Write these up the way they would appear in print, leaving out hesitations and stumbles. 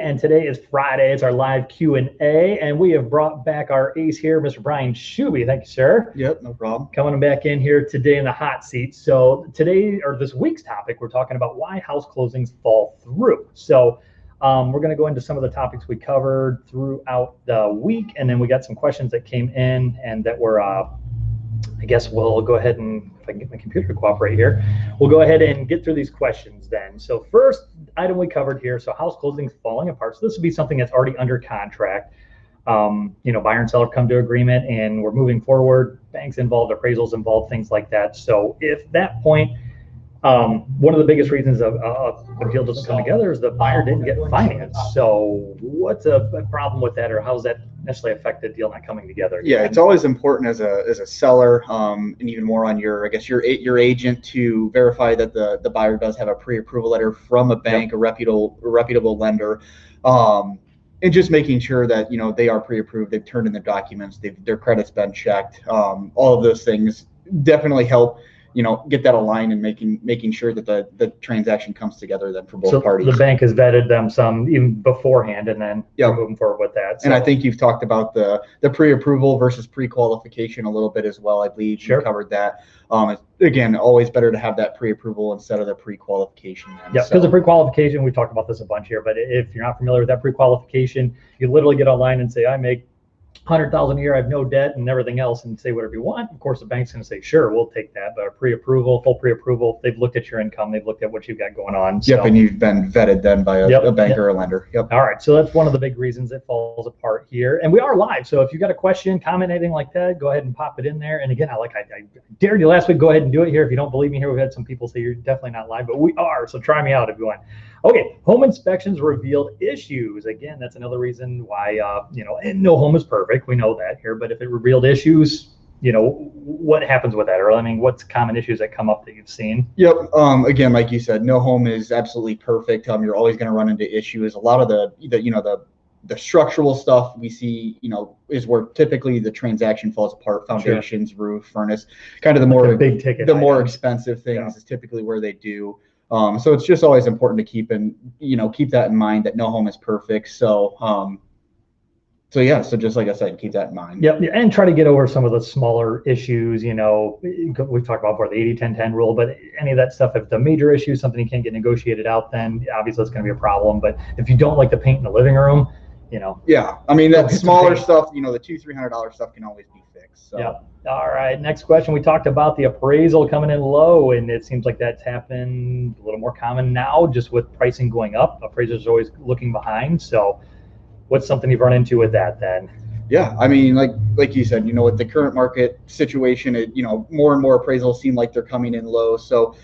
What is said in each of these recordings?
and today is Friday. It's our live Q&A, and we have brought back our ace here, Mr. Brian Shuby. Thank you, sir. Yep, no problem. Coming back in here today in the hot seat. So today, or this week's topic, we're talking about why house closings fall through. So we're going to go into some of the topics we covered throughout the week, and then we got some questions that came in and that were, I guess we'll go ahead and, if I can get my computer to cooperate here, we'll go ahead and get through these questions then. So first item we covered here, so house closings falling apart. So this would be something that's already under contract. Buyer and seller come to agreement and we're moving forward, banks involved, appraisals involved, things like that. So if that point, one of the biggest reasons of the deal doesn't come together is the buyer didn't get financed. So what's a problem with that, or how does that necessarily affect the deal not coming together? Yeah, it's always important as a seller, and even more on your agent to verify that the buyer does have a pre-approval letter from a bank, a reputable lender, and just making sure that they are pre-approved, they've turned in their documents, their credit's been checked. All of those things definitely help get that aligned and making sure that the transaction comes together then for both parties. The bank has vetted them some even beforehand, and then we're moving forward with that. So. And I think you've talked about the pre-approval versus pre-qualification a little bit as well. I believe you covered that. Again, always better to have that pre-approval instead of the pre-qualification. Yeah, because the pre-qualification, we talked about this a bunch here, but if you're not familiar with that pre-qualification, you literally get online and say, I make $100,000 a year, I have no debt and everything else, and say whatever you want. Of course, the bank's going to say, sure, we'll take that. But a pre-approval, full pre-approval, they've looked at your income, they've looked at what you've got going on. Yep, and you've been vetted then by a bank or a lender. Yep. All right, so that's one of the big reasons it falls apart here. And we are live, so if you got a question, comment, anything like that, go ahead and pop it in there. And again, I dared you last week, go ahead and do it here. If you don't believe me here, we've had some people say you're definitely not live, but we are, so try me out if you want. Okay, home inspections revealed issues. Again, that's another reason why, and no home is perfect. We know that here, but if it revealed issues, what happens with that? Or what's common issues that come up that you've seen? Yep. Again, like you said, no home is absolutely perfect. You're always going to run into issues. A lot of the structural stuff we see, is where typically the transaction falls apart. Foundations, roof, furnace, kind of the more big ticket, more expensive things is typically where they do. So it's just always important to keep that in mind, that no home is perfect. So so just like I said, keep that in mind. Yep, and try to get over some of the smaller issues. We've talked about before the 80-10-10 rule, but any of that stuff, if it's a major issue, something you can't get negotiated out, then obviously it's going to be a problem. But if you don't like the paint in the living room, yeah, that smaller stuff, the $200-300 stuff can always be fixed. So. Yeah. All right. Next question. We talked about the appraisal coming in low, and it seems like that's happened a little more common now, just with pricing going up. Appraisers are always looking behind. So, what's something you've run into with that then? Yeah, like you said, with the current market situation, more and more appraisals seem like they're coming in low. So,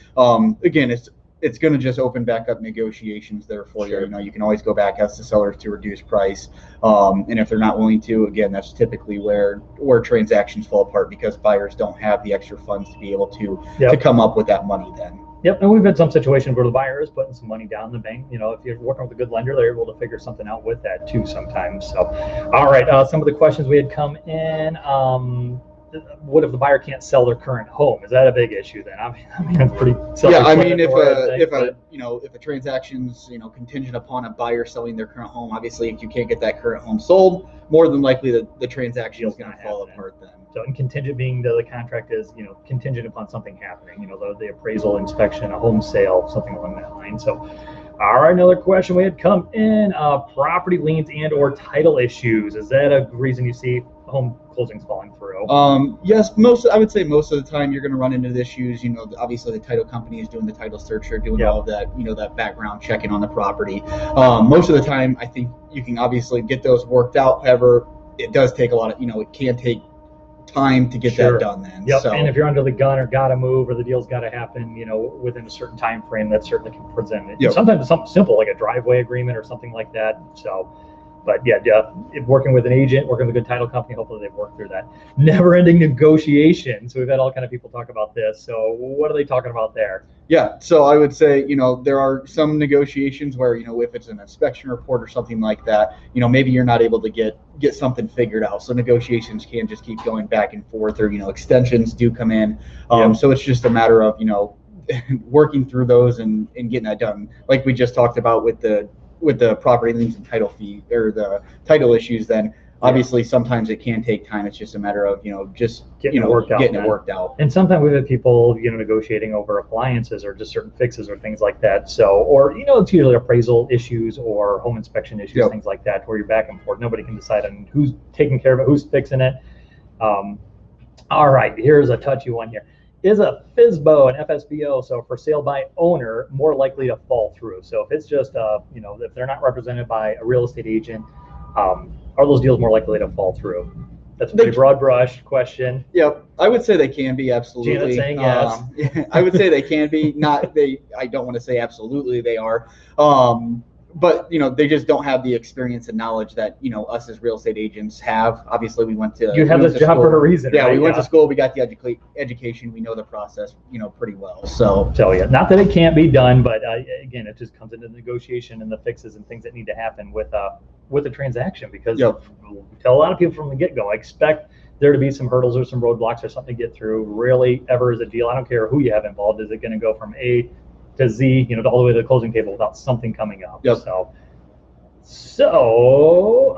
again, it's going to just open back up negotiations there for you. You can always go back, ask the sellers to reduce price. And if they're not willing to, again, that's typically where transactions fall apart, because buyers don't have the extra funds to be able to come up with that money then. Yep, and we've had some situations where the buyer is putting some money down in the bank. If you're working with a good lender, they're able to figure something out with that too sometimes. So, all right, some of the questions we had come in. What if the buyer can't sell their current home? Is that a big issue then? It's pretty if a transaction's contingent upon a buyer selling their current home, obviously if you can't get that current home sold, more than likely the transaction is going to fall apart then. So, and contingent being the contract is contingent upon something happening, the appraisal, inspection, a home sale, something along that line. So, all right, another question we had come in: property liens and/or title issues. Is that a reason you see home closings falling through? Yes, I would say most of the time you're going to run into issues. Obviously the title company is doing the title search, they're doing all of that, that background checking on the property. Most of the time, I think you can obviously get those worked out. However, it does take a lot of, it can take time to get that done then. Yep. So, and if you're under the gun or got to move or the deal's got to happen, within a certain time frame, that certainly can present it. Sometimes it's something simple like a driveway agreement or something like that. So. But working with an agent, working with a good title company, hopefully they've worked through that. Never-ending negotiation. So we've had all kind of people talk about this. So what are they talking about there? Yeah, so I would say, there are some negotiations where, if it's an inspection report or something like that, maybe you're not able to get something figured out. So negotiations can just keep going back and forth, or, extensions do come in. So it's just a matter of, working through those and getting that done. Like we just talked about with the property liens and title fee or the title issues, then obviously sometimes it can take time. It's just a matter of just getting it worked out. And sometimes we've had people negotiating over appliances or just certain fixes or things like that. So, or it's usually appraisal issues or home inspection issues, things like that, where you're back and forth. Nobody can decide on who's taking care of it, who's fixing it. All right, here's a touchy one here. Is a FSBO and FSBO, so for sale by owner, more likely to fall through? So if it's just if they're not represented by a real estate agent, are those deals more likely to fall through? That's a pretty broad brush question. Yep, I would say they can be, absolutely. Janet's saying yes. I would say they can be. I don't want to say absolutely they are. But they just don't have the experience and knowledge that us as real estate agents have. Obviously, we went to this job for a reason. Yeah, right? We went to school. We got the education. We know the process, pretty well. So yeah, not that it can't be done, but again, it just comes into the negotiation and the fixes and things that need to happen with a transaction. Because we tell a lot of people from the get-go, expect there to be some hurdles or some roadblocks or something to get through. Rarely ever is a deal. I don't care who you have involved. Is it going to go from A to Z, all the way to the closing table without something coming up? Yep. So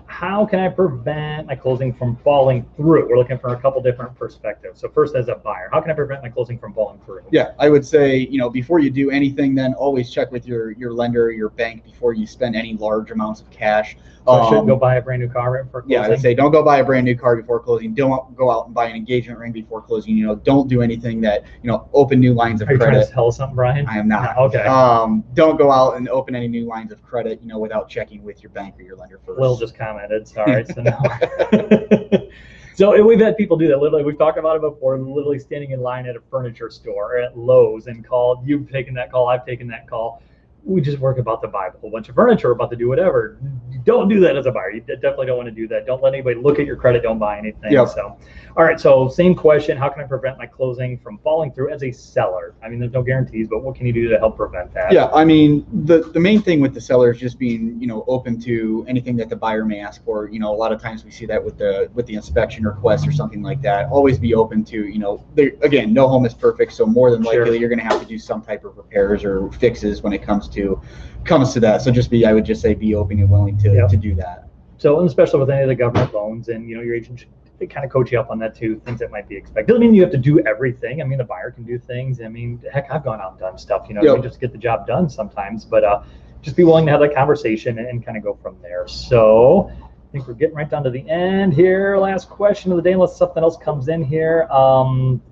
how can I prevent my closing from falling through? We're looking for a couple different perspectives. So first, as a buyer, how can I prevent my closing from falling through? Yeah, I would say, before you do anything, then always check with your lender or your bank before you spend any large amounts of cash. So I shouldn't go buy a brand new car right before closing? Yeah, I would say don't go buy a brand new car before closing. Don't go out and buy an engagement ring before closing. Don't do anything that, open new lines of credit. Are you trying to tell us something, Brian? I am not. No, okay. Don't go out and open any new lines of credit, without checking with your bank or your lender first. Will just commented. Sorry. So no. So we've had people do that. Literally, we've talked about it before. Literally standing in line at a furniture store or at Lowe's and called. You've taken that call. I've taken that call. We just work about to buy a whole bunch of furniture, about to do whatever. Don't do that as a buyer. You definitely don't want to do that. Don't let anybody look at your credit. Don't buy anything. Yep. So, all right. So same question. How can I prevent my closing from falling through as a seller? I mean, there's no guarantees, but what can you do to help prevent that? Yeah. I mean, the main thing with the seller is just being, open to anything that the buyer may ask for. A lot of times we see that with the inspection request or something like that. Always be open to, again, no home is perfect. So more than likely you're going to have to do some type of repairs or fixes when it comes to that. So I would just say be open and willing to do that. So, and especially with any of the government loans, and your agent should kind of coach you up on that too, things that might be expected. Doesn't mean you have to do everything. I mean, the buyer can do things. I mean, heck, I've gone out and done stuff, you just get the job done sometimes, but just be willing to have that conversation and kind of go from there. So I think we're getting right down to the end here. Last question of the day, unless something else comes in here,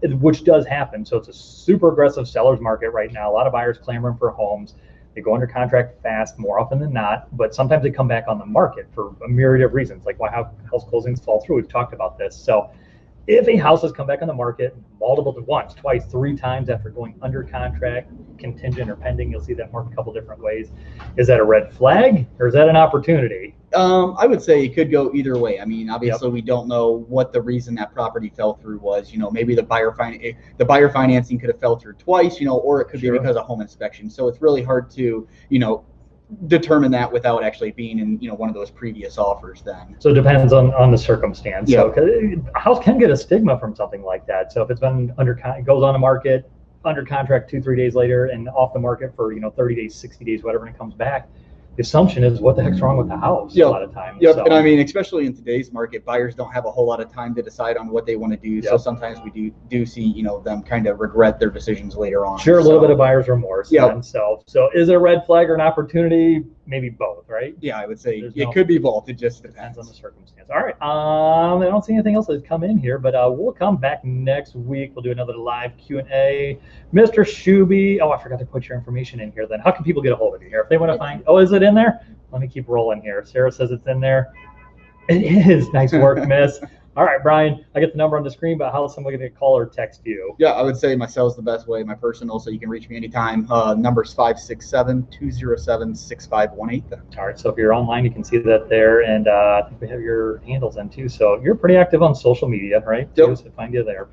which does happen. So it's a super aggressive seller's market right now. A lot of buyers clamoring for homes. They go under contract fast more often than not, but sometimes they come back on the market for a myriad of reasons, like why house closings fall through. We've talked about this. So if a house has come back on the market once, twice, 3 times after going under contract, contingent or pending, you'll see that marked a couple different ways. Is that a red flag or is that an opportunity? I would say it could go either way. I mean, obviously we don't know what the reason that property fell through was. Maybe the buyer financing could have fell through twice, or it could be because of home inspection. So it's really hard to, determine that without actually being in, one of those previous offers then. So it depends on the circumstance. Yeah. So a house can get a stigma from something like that. So if it's been goes on the market, under contract 2-3 days later and off the market for 30 days, 60 days, whatever, and it comes back, the assumption is what the heck's wrong with the house a lot of times. Yep. So. And I mean, especially in today's market, buyers don't have a whole lot of time to decide on what they want to do. So sometimes we do see, them kind of regret their decisions later on. Sure, a little bit of buyer's remorse. Yeah. So is it a red flag or an opportunity? Maybe both, right? Yeah, I would say it could be both. It just depends on the circumstance. All right. I don't see anything else that's come in here, but we'll come back next week. We'll do another live Q&A. Mr. Shuby. Oh, I forgot to put your information in here then. How can people get a hold of you here? If they want to find, is it in there? Let me keep rolling here. Sarah says it's in there. It is. Nice work, miss. All right, Brian, I get the number on the screen, but how is somebody going to call or text you? Yeah, I would say my cell's the best way, my personal, so you can reach me anytime. Number's 567-207-6518. All right, so if you're online, you can see that there, and I think we have your handles in too. So you're pretty active on social media, right? Yep. So find you there.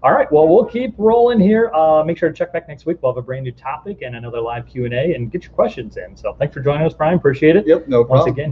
All right, well, we'll keep rolling here. Make sure to check back next week. We'll have a brand new topic and another live Q&A and get your questions in. So thanks for joining us, Brian. Appreciate it. Yep, no problem. Once again,